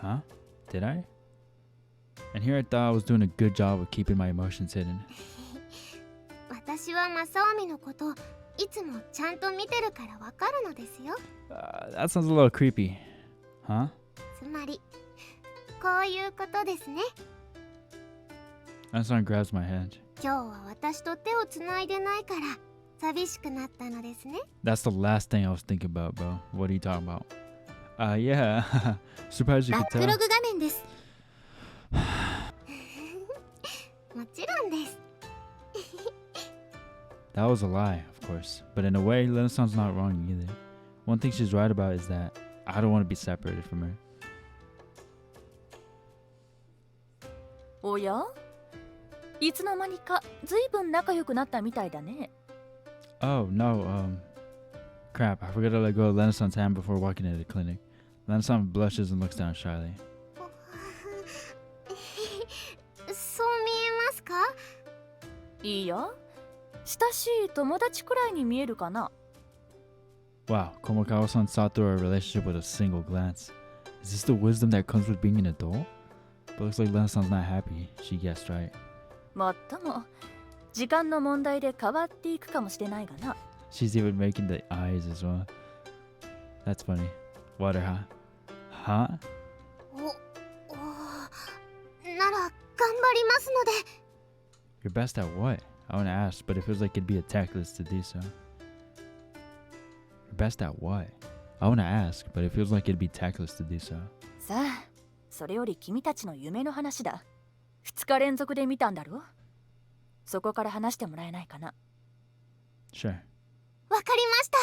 Huh? Did I? And here I thought I was doing a good job of keeping my emotions hidden. 私はマサオミのこといつもちゃんと見てるからわかるのですよ。That sounds a little creepy. Huh? つまりこういうことですね。 Lena-san grabs my hand. 今日は私と手をつないでないから寂しくなったのですね。 That's the last thing I was thinking about, bro. What are you talking about? Yeah. Surprised you バ could ック tell. ログ画面です。もちろんです。 That was a lie, of course. But in a way, Lena-san's not wrong either. One thing she's right about is that I don't want to be separated from her. おや、いつの間にかずいぶん仲良くなったみたいだね。 Oh, no, crap. I forgot to let go of Lena-san's hand before walking into the clinic. Lena-san blushes and looks down shyly. そう見えますか？いいよ、親しい友達くらいに見えるかな。 Wow, Komakawa-san saw through our relationship with a single glance. Is this the wisdom that comes with being an adult? But looks like Lena-san's not happy. She guessed right. もっとも時間の問題で変わっていくかもしれないがな。 She's even making the eyes as well. That's funny. Water, huh? Huh? お、なら頑張りますので。 Your best at what? I want to ask, but it feels like it'd be a tactless to do so. Your best at what? I want to ask, but it feels like it'd be tactless to do so. さあ、それより君たちの夢の話だ。2日連続で見たんだろ？そこから話してもらえないかな。 Sure. わかりました。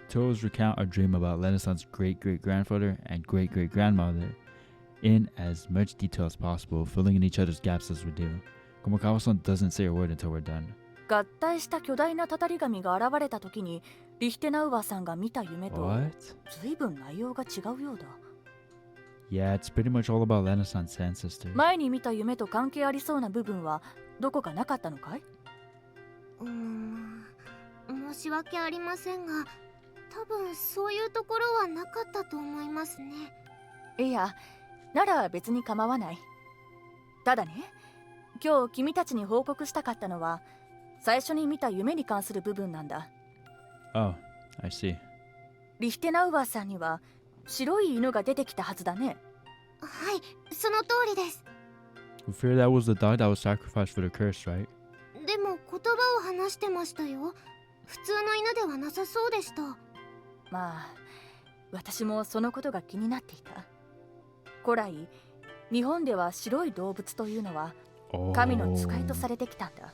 Two of us recount our dream about Lena-san's great-great-grandfather and great-great-grandmother in as much detail as possible, filling in each other's gaps as we do. Komakawa-san doesn't say a word until we're done. 合体した巨大なたたり神が現れた時にリヒテナウアさんが見た夢と What? 随分内容が違うようだ。 Yeah, it's pretty much all about Lena-san's ancestors. 前に見た夢と関係ありそうな部分はどこかなかったのかい？申し訳ありませんが、多分そういうところはなかったと思いますね。いや、なら別に構わない。ただね、今日君たちに報告したかったのは最初に見た夢に関する部分なんだ。 Oh, I see. リヒテナウアさんには白い犬が出てきたはずだね。はい、その通りです。 We fear that was the dog that was sacrificed for the curse, right? でも言葉を話してましたよ。普通の犬ではなさそうでした。まあ、私もそのことが気になっていた。古来、日本では白い動物というのは神の使いとされてきたんだ。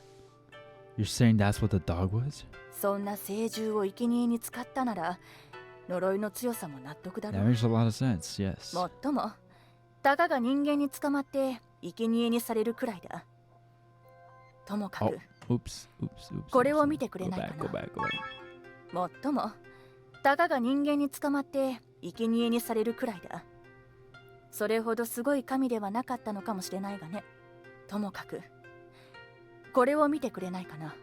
You're saying that's what the dog was? そんな聖獣を生贄に使ったなら呪いの強さも納得だろ That う。 makes a lot of sense, yes. もっとも、たかが人間に捕まって生贄にされるくらいだ。ともかく、 Oops, oops, oops. これを見てく Go れない back, か go な。 back, go back. もっとも、たかが人間に捕まって生贄にされるくらいだ。それほどすごい神ではなかったのかもしれないがね。ともかく、これを見てくれないかな。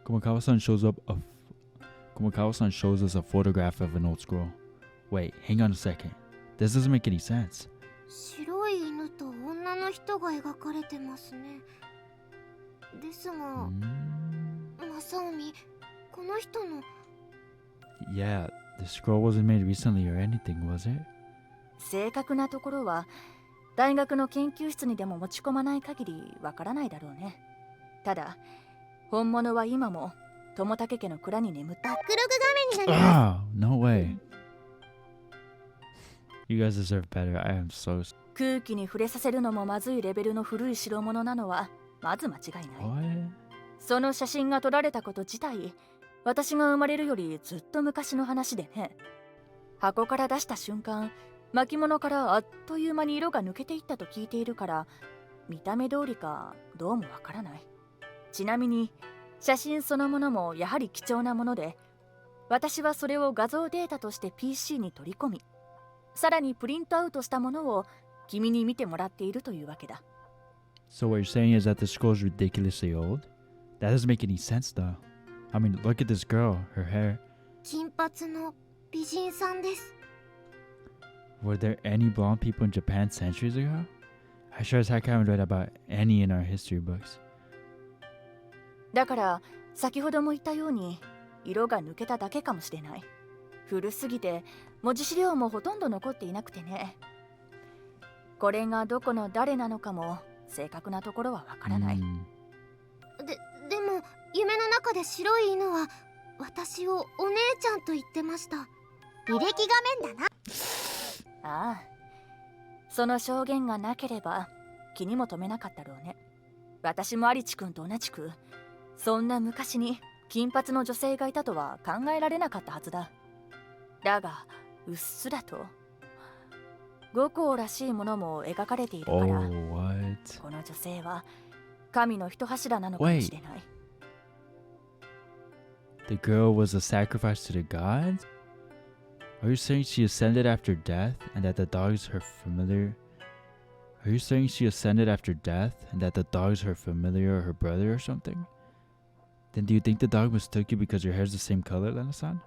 Komakawa-san shows up Komakawa-san shows us a photograph of an old scroll. Wait, hang on a second. This doesn't make any sense. 白い犬と女の人が描かれてますね。ですが、マサオミ、この人の Yeah, the scroll wasn't made recently or anything, was it? 正確なところは大学の研究室にでも持ち込まない限りわからないだろうね。ただ本物は今も友武家の蔵に眠ってバックログ画面になりま Ah, no way. You guys deserve better. I am so. 空気に触れさせるのもまずいレベルの古い代物なのはまず間違いない。 What? その写真が撮られたこと自体、私が生まれるよりずっと昔の話でね。箱から出した瞬間、巻物からあっという間に色が抜けていったと聞いているから、見た目通りかどうもわからない。ちなみに写真そのものもやはり貴重なもので、私はそれを画像データとして PC に取り込み、さらにプリントアウトしたものを君に見てもらっているというわけだ。 So what you're saying is that the scroll is ridiculously old? That doesn't make any sense, though. I mean, look at this girl. Her hair. 金髪の美人さんです。 Were there any blonde people in Japan centuries ago? I sure as heck haven't read about any in our history books. だから先ほども言ったように色が抜けただけかもしれない。古すぎて文字資料もほとんど残っていなくてね。これがどこの誰なのかも正確なところはわからない。でも夢の中で白い犬は私をお姉ちゃんと言ってました。履歴画面だな。ああ、その証言がなければ気にも留めなかったろうね。私もアリチ君と同じくそんな昔に金髪の女性がいたとは考えられなかったはずだ。だがうっすらと五行らしいものも描かれているから、 Oh, what? この女性は神の一柱なのかもしれない。 The girl was a sacrifice to the gods? Are you saying she ascended after death and that the dog is her familiar? Are you saying she ascended after death and that the dog is her familiar or her brother or something? Then do you think the dog mistook you because your hair is the same color, Lena-san?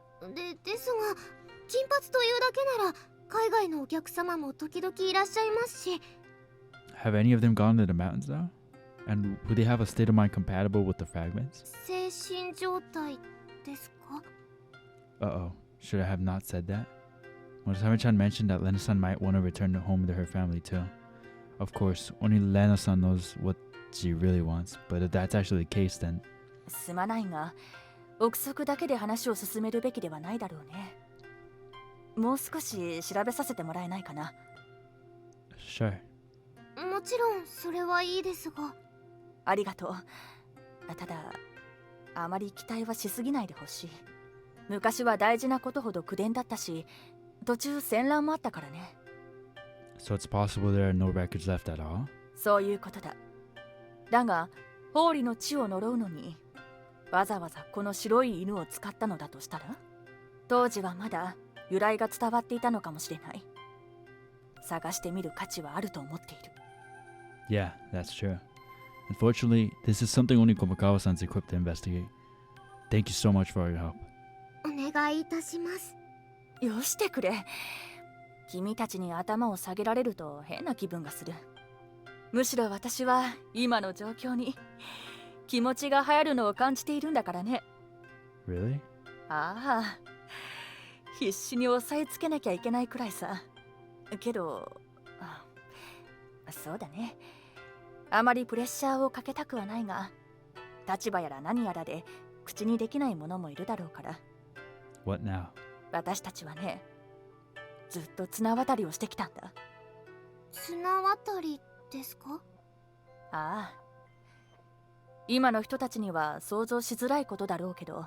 ですが金髪というだけなら海外のお客様も時々いらっしゃいますし。 Have any of them gone to the mountains though? And would they have a state of mind compatible with the fragments? 精神状態ですか？ Uh-oh. Should I have not said that? Well, Samer-chan mentioned that Lena-san might want to return home to her family too. Of course, only Lena-san knows what she really wants, but if that's actually the case, then... すまないが憶測だけで話を進めるべきではないだろうね。もう少し調べさせてもらえないかな。 Sure. もちろんそれはいいですが。ありがとう。ただあまり期待はしすぎないでほしい。昔は大事なことほど口伝だったし、途中戦乱もあったからね。 So it's possible there are no records left at all? そういうことだ。だがホーリの地を呪うのにわざわざこの白い犬を使ったのだとしたら、当時はまだ由来が伝わっていたのかもしれない。探してみる価値はあると思っている。 Yeah, that's true. Unfortunately, this is something only Komakawa-san's equipped to investigate. Thank you so much for all your help. お願いいたします。よしてくれ。君たちに頭を下げられると変な気分がする。むしろ私は今の状況に気持ちが流行るのを感じているんだからね。 Really? ああ、必死に押さえつけなきゃいけないくらいさ。けどそうだね、あまりプレッシャーをかけたくはないが、立場やら何やらで口にできない者もいるだろうから。 What now? 私たちはね、ずっと綱渡りをしてきたんだ。綱渡りですか？ああ、今の人たちには想像しづらいことだろうけど、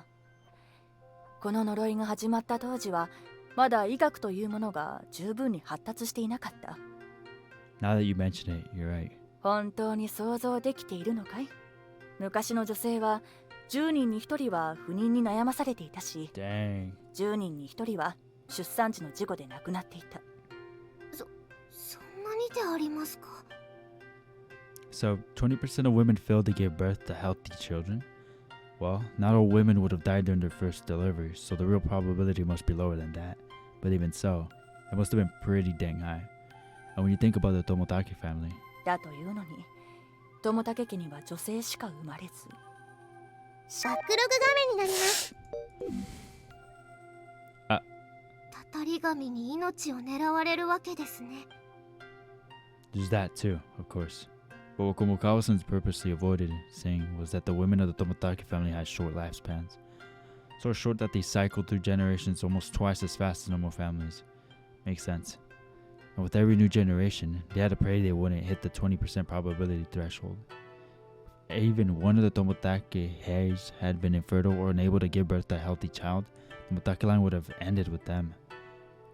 この呪いが始まった当時はまだ医学というものが十分に発達していなかった。 Now that you mention it, you're right. 本当に想像できているのかい？昔の女性は10人に1人は不妊に悩まされていたし、 Dang. 10人に1人は出産時の事故で亡くなっていた。そんなにでありますか？ So 20% of women fail to give birth to healthy children? Well, not all women would have died during their first delivery, so the real probability must be lower than that. But even so, it must have been pretty dang high. And when you think about the Tomotaki family, だというのに、友武家には女性しか生まれず。シャックログ亀になります。あ、たたり神に命を狙われるわけですね。there's that too, of course. But what Komukawa-san purposely avoided saying was that the women of the Tomotaki family had short lifespans. So short that they cycled through generations almost twice as fast as normal families. Makes sense. And with every new generation, they had to pray they wouldn't hit the 20% probability threshold. Even one of the Tomotaki heirs had been infertile or unable to give birth to a healthy child, the Tomotaki line would have ended with them.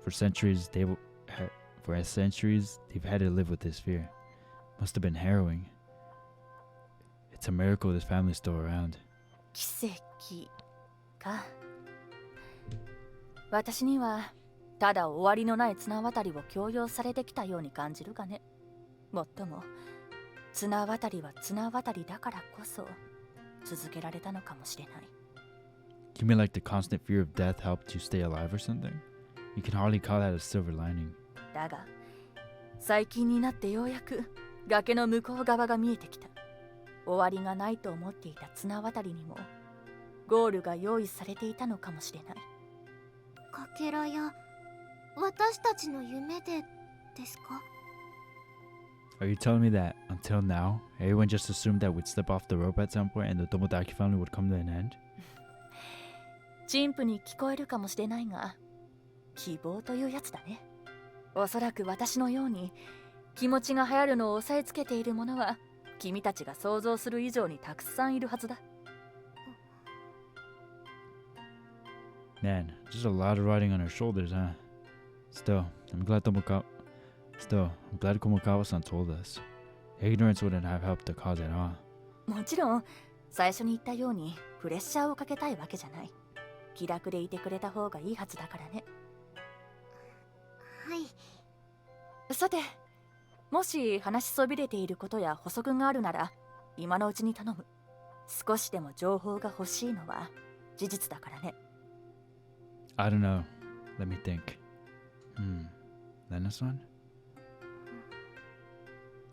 For centuries, they've had to live with this fear. Must have been harrowing. It's a miracle this family's still around. 奇跡か。私にはただ終わりのない綱渡りを強要されてきたように感じるがね。もっとも綱渡りは綱渡りだからこそ続けられたのかもしれない。You mean like the constant fear of death helped you stay alive or something? You can hardly call that a silver lining. だが最近になってようやく崖の向こう側が見えてきた。終わりがないと思っていた綱渡りにもゴールが用意されていたのかもしれない。かけらや私たちの夢でですか？ Are you telling me that, until now, everyone just assumed that we'd slip off the rope at some point and the Tomodaki family would come to an end? 陳腐に聞こえるかもしれないが、希望というやつだね。おそらく私のように気持ちが流行るのを抑えつけている者は君たちが想像する以上にたくさんいるはずだ。Man, just a lot of riding on our shoulders, huh? Still, I'm glad Komukawa-san told us. Ignorance wouldn't have helped the cause at all. もちろん最初に言ったようにプレッシャーをかけたいわけじゃない。気楽でいてくれた方がいいはずだからね。はい。さて、もし話しそびれていることや補足があるなら今のうちに頼む。少しでも情報が欲しいのは事実だからね。I don't know. Let me think. Lena-san?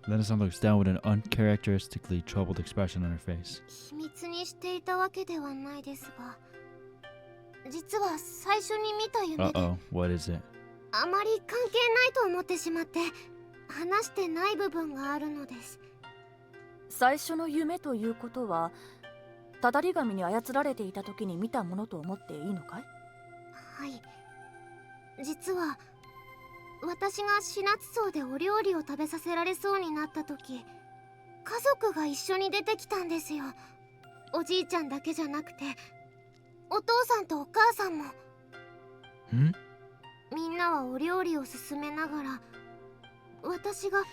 Lena-san looks down with an uncharacteristically troubled expression on her face. 秘密にしていたわけではないですが、実は最初に見た夢で Uh-oh, what is it? あまり関係ないと思ってしまって話してない部分があるのです。最初の夢ということはたたり神に操られていた時に見たものと思っていいのかい？はい。実は私がシナツ層でお料理を食べさせられそうになった時、家族が一緒に出てきたんですよ。おじいちゃんだけじゃなくてお父さんとお母さんも。みんなはお料理を進めながら、私が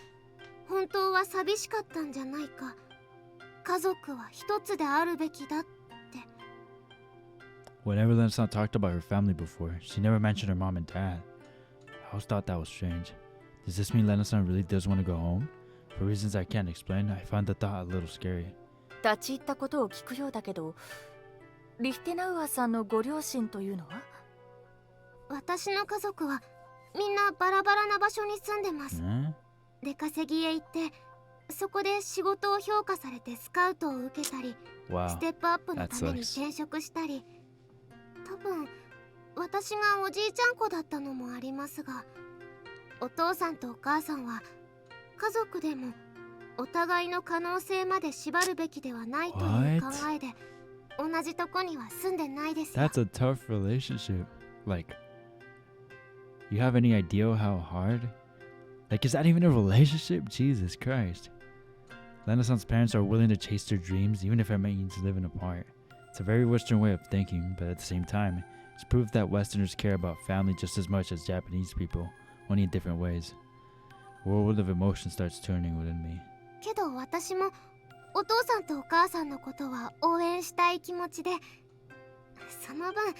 本当は寂しかったんじゃないか、家族は一つであるべきだって。Whenever Lena-san talked about her family before, she never mentioned her mom and dad. I always thought that was strange. Does this mean Lena-san really does want to go home? For reasons I can't explain, I find the thought a little scary. 立ち入ったことを聞くようだけど、リヒテナウアさんのご両親というのは？私の家族はみんなバラバラな場所に住んでます。出稼ぎへ行って、そこで仕事を評価されてスカウトを受けたり、ステップアップのために転職したり、多分私がおじいちゃん子だったのもありますが、お父さんとお母さんは家族でもお互いの可能性まで縛るべきではないという考えで同じとこには住んでないですよ。 That's a tough relationship. Like, you have any idea how hard? Like, is that even a relationship? Jesus Christ. Lena-san's parents are willing to chase their dreams even if it means living apart. It's a very Western way of thinking, but at the same time, it's proof that Westerners care about family just as much as Japanese people, only in different ways. A world of emotion starts turning within me. けど私もお父さんとお母さんのことは応援したい気持ちで、その分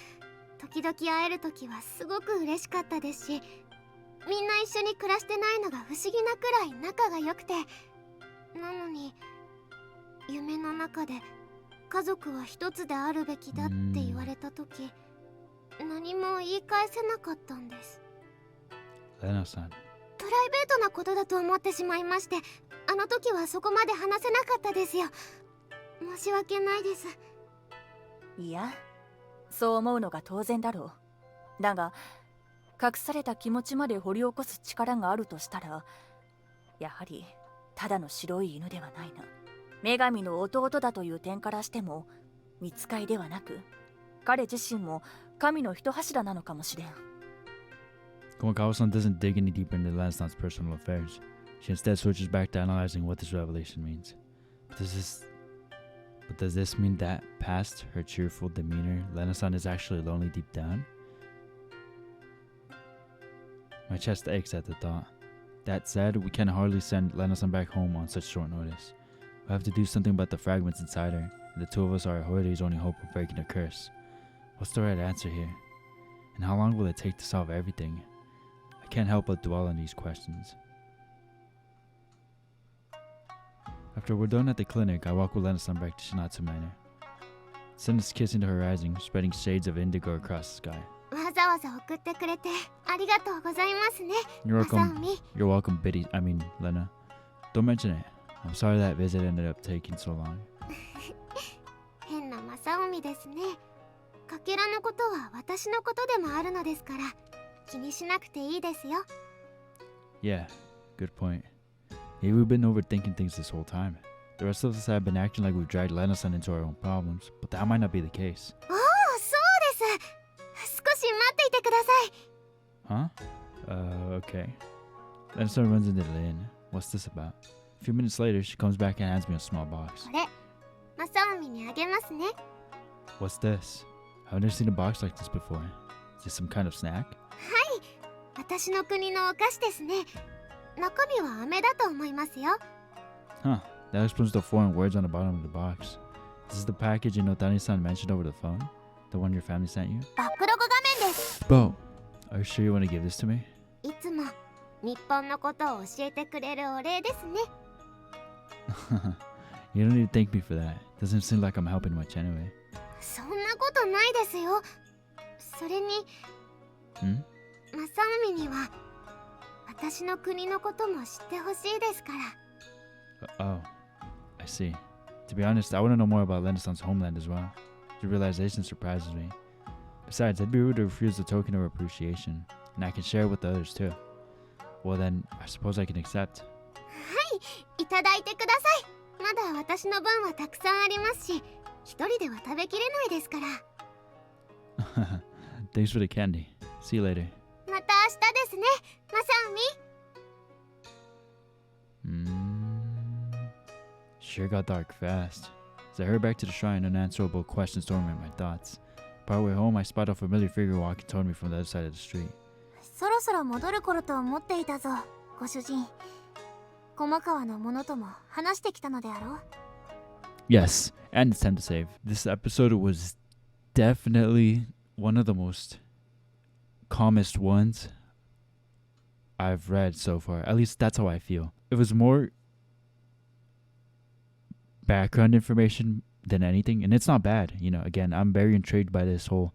時々会える時はすごく嬉しかったですし、みんな一緒に暮らしてないのが不思議なくらい仲が良くて、なのに夢の中で家族は一つであるべきだって言われた時、何も言い返せなかったんです。Lena-san. プライベートなことだと思ってしまいまして、あの時はそこまで話せなかったですよ。申し訳ないです。いや、そう思うのが当然だろう。だが隠された気持ちまで掘り起こす力があるとしたら、やはりただの白い犬ではないな。女神の弟だという点からしても見つかりではなく、彼自身も神の一柱なのかもしれん。Komakawa-san doesn't dig any deeper into Lena-san's personal affairs. She instead switches back to analyzing what this revelation means. But does this mean that past her cheerful demeanor, Lena-san is actually lonely deep down? My chest aches at the thought. That said, we can hardly send Lena-san back home on such short notice. We have to do something about the fragments inside her, and the two of us are Hoire's only hope of breaking the curse. What's the right answer here? And how long will it take to solve everything? I can't help but dwell on these questions. After we're done at the clinic, I walk with Lena-san back to Shinatsu Manor. The sun is kissing the horizon, spreading shades of indigo across the sky. わざわざ送ってくれてありがとうございますね。 You're マサ welcome. ミ。 You're welcome, Lena. Don't mention it. I'm sorry that visit ended up taking so long. 変なマサオミですね。かけらのことは私のことでもあるのですから、気にしなくていいですよ。 Yeah, good point. Maybe we've been overthinking things this whole time. The rest of us have been acting like we've dragged Lena-san into our own problems, but that might not be the case. おお、そうです。少し待っていてください。 Huh? Okay. Lena-san runs into the inn. What's this about? A few minutes later, she comes back and hands me a small box. これ、マサオミにあげますね。 What's this? I've never seen a box like this before. Is this some kind of snack? 私の国のお菓子ですね。中身は飴だと思いますよ。 Huh. That explains the foreign words on the bottom of the box. This is the package Inotani-san mentioned over the phone? The one your family sent you? バックログ画面です。 Bo, are you sure you want to give this to me? いつも日本のことを教えてくれるお礼ですね。 You don't need to thank me for that. Doesn't seem like I'm helping much anyway. そんなことないですよ。それに、Hmm? マサオミには私の国のことも知ってほしいですから。Oh, I see. To be honest, I want to know more about Lena-san's homeland as well. The realization surprises me. Besides, I'd be rude to refuse the token of appreciation, and I can share it with the others too. Well then, I suppose I can accept. いただいてください。まだ私の分はたくさんありますし、一人では食べきれないですから。 Thanks for the candy. See you later. また明日ですね、マサオミ。Sure got dark fast. As I hurry back to the shrine, unanswerable questions torment my thoughts. Partway home, I spot a familiar figure walking toward me from the other side of the street. そろそろ戻る頃と思っていたぞ、ご主人。駒川の者とも話してきたのであろう。 Yes, and it's time to save. This episode was definitely one of the most calmest ones I've read so far. At least that's how I feel. It was more background information than anything, and it's not bad. You know, again, I'm very intrigued by this whole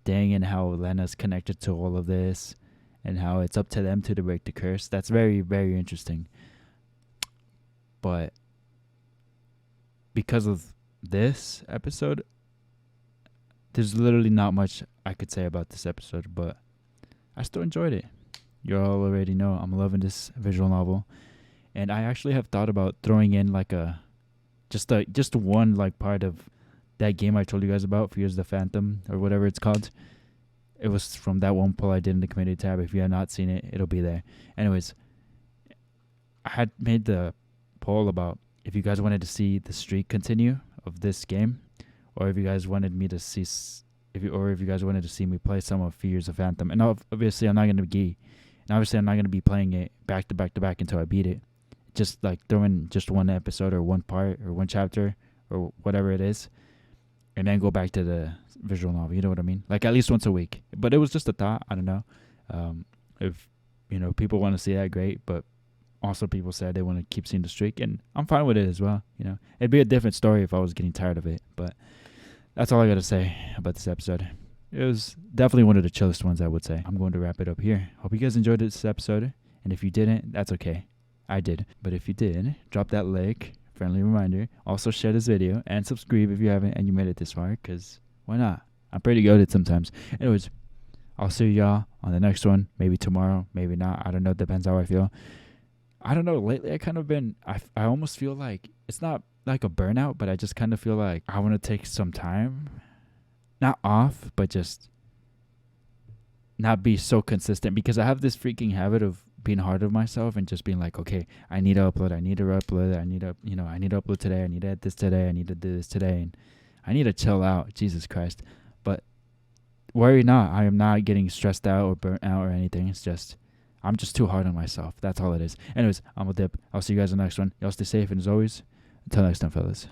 thing and how Lena's connected to all of this and how it's up to them to break the curse. That's very, very interesting. But because of this episode, there's literally not much I could say about this episode, but I still enjoyed it. You all already know I'm loving this visual novel, and I actually have thought about throwing in like just one like part of that game I told you guys about, Fears of the Phantom or whatever it's called. It was from that one poll I did in the community tab. If you have not seen it, it'll be there. Anyways, I had made the poll about if you guys wanted to see the streak continue of this game, or if you guys wanted me to see if you guys wanted to see me play some of Fears of Phantom. And obviously I'm not going to be playing it back to back until I beat it. Just like throwing just one episode or one part or one chapter or whatever it is, and then go back to the visual novel. You know what I mean? Like at least once a week. But it was just a thought. I don't know. If you know people want to see that, great. But also people said they want to keep seeing the streak, and I'm fine with it as well. You know, it'd be a different story if I was getting tired of it, but that's all I got to say about this episode. It was definitely one of the chillest ones, I would say. I'm going to wrap it up here. Hope you guys enjoyed this episode, and if you didn't, that's okay. I did. But if you did, drop that like, friendly reminder. Also share this video and subscribe if you haven't and you made it this far, because why not? I'm pretty good at it sometimes. Anyways, I'll see y'all on the next one. Maybe tomorrow, maybe not. I don't know. It depends how I feel. I don't know. Lately, I kind of been, I almost feel like, it's not like a burnout, but I just kind of feel like I want to take some time. Not off, but just not be so consistent, because I have this freaking habit of being hard on myself and just being like, okay, I need to upload, I need to upload today, I need to edit this today, I need to do this today, and I need to chill out. Jesus Christ. But worry not, I am not getting stressed out or burnt out or anything. It's just, I'm just too hard on myself. That's all it is. Anyways, I'm a dip. I'll see you guys in the next one. Y'all stay safe, and as always, until next time, fellas.